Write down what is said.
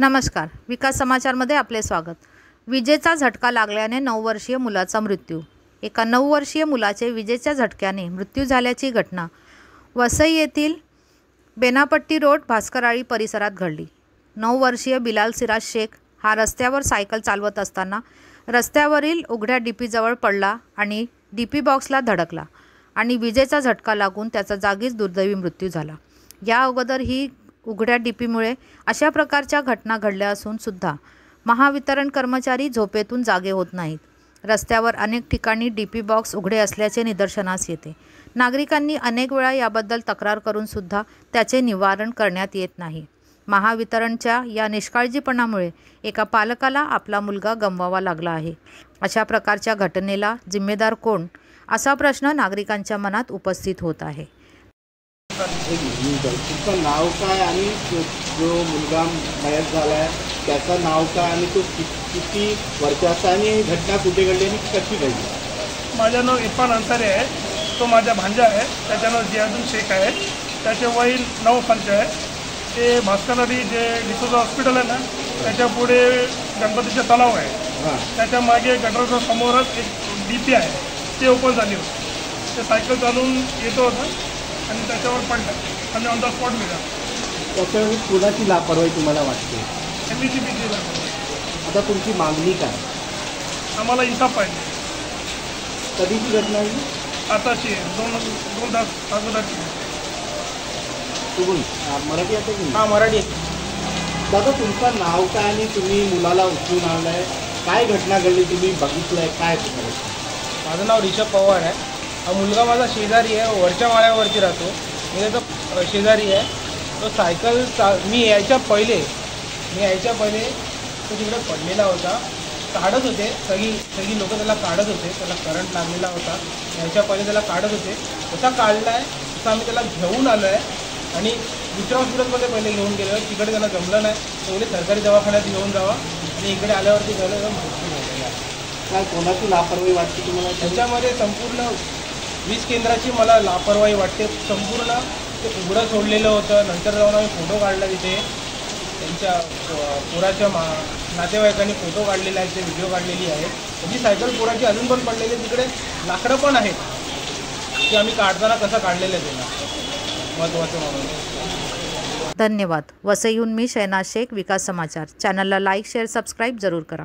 नमस्कार, विकास समाचारमध्ये आपले स्वागत। विजेचा झटका लागल्याने 9 वर्षीय मुलाचा मृत्यू। एका 9 वर्षीय मुलाचे विजेच्या झटक्याने मृत्यू झाल्याची घटना वसई येथील बेनापट्टी रोड भास्कराळी परिसरात घडली। 9 वर्षीय बिलाल सिराज शेख हा रस्त्यावर सायकल चालवत असताना रस्त्यावरील उघड्या डीपीजवळ पडला आणि डीपी बॉक्सला धडकला आणि विजेचा झटका लागून त्याचा जागीच दुर्दैवी मृत्यू झाला। या अगोदर ही उघड्या डीपीमुळे अशा प्रकारच्या घटना घडल्या असून सुद्धा महावितरण कर्मचारी झोपेतून जागे होत नाहीत। रस्त्यावर अनेक ठिकाणी डीपी बॉक्स उघडे असल्याचे निदर्शनास येते। नागरिकांनी अनेक वेळा याबद्दल तक्रार करून सुद्धा त्याचे निवारण करण्यात येत नाही। महावितरणच्या या निष्काळजीपणामुळे एका पालकाला आपला मुलगा गमवावा लागला आहे। अशा प्रकारच्या घटनेला जिम्मेदार कोण असा प्रश्न नागरिकांच्या मनात उपस्थित होत आहे। तुमचं नाव काय आणि जो मुलगा मयत झाला आहे त्याचं नाव काय आणि तो किती वर्षाचा आणि घटना कुठे घडली आणि कशी घडली? माझं नाव इरफान अन्सारी आहे। तो माझा भांजा आहे। त्याचं नाव जियादुल शेख आहे। त्याचे वय 9 वर्ष आहे। ते भास्कराळी जे डिसोजा हॉस्पिटल आहे ना त्याच्या पुढे गणपतीचा तलाव आहे। त्याच्या मागे गटराच्या समोरच एक डीपी आहे, ते ओपन झाली होती। ते सायकल चालवून येतो होता आणि त्याच्यावर पडला आणि ऑन द स्पॉट मिळाला। त्याच्यावर कुणाची लापरवाही तुम्हाला वाटते? MVCBची लापरवाही। आता तुमची मागणी काय? आम्हाला इन्साफ पाहिजे। कधीची घटना आहे? आताची 2 तास अगोदरची। तुम्ही मराठी आता की? हां, मराठी। दादा तुमचं नाव काय आणि तुम्ही मुलाला उचलून आणलं आहे? काय घटना घडली, तुम्ही बघितलं आहे काय? माझं नाव ऋषभ पवार आहे। हा मुलगा माझा शेजारी आहे, वरच्या माळ्यावरती राहतो। मी त्याचा शेजारी आहे। तो सायकल मी यायच्या पहिले तो तिकडे पडलेला होता। काढत होते सगळी लोक त्याला काढत होते। त्याला करंट लागलेला होता। यायच्या पहिले त्याला काढत होते। तसा काढला आहे तसा आम्ही त्याला घेऊन आलो आहे आणि दुसऱ्या हॉस्पिटलमध्ये पहिले घेऊन गेलो आहे। तिकडे त्याला जमलं नाही, पहिले सरकारी दवाखान्यात घेऊन जावा आणि इकडे आल्यावरती झालं मृत्यू झालेला आहे। काय कोणाची लापरवाही वाटते तुम्हाला? त्याच्यामध्ये संपूर्ण वीज केंद्राची मला लापरवाही वाटते। संपूर्ण ते उघडं सोडलेलं होतं। नंतर जाऊन आम्ही फोटो काढला तिथे। त्यांच्या पोराच्या नातेवाईकांनी फोटो काढलेला आहे, ते व्हिडिओ काढलेली आहे। त्याची सायकल पोराची अजून पण पडलेली आहे, तिकडे लाकडं पण आहेत की आम्ही काढताना कसं काढलेलं आहे त्याला महत्त्वाचं म्हणून। धन्यवाद। वसईहून मी शहनाज शेख, विकास समाचार चॅनलला लाईक शेअर सबस्क्राईब जरूर करा।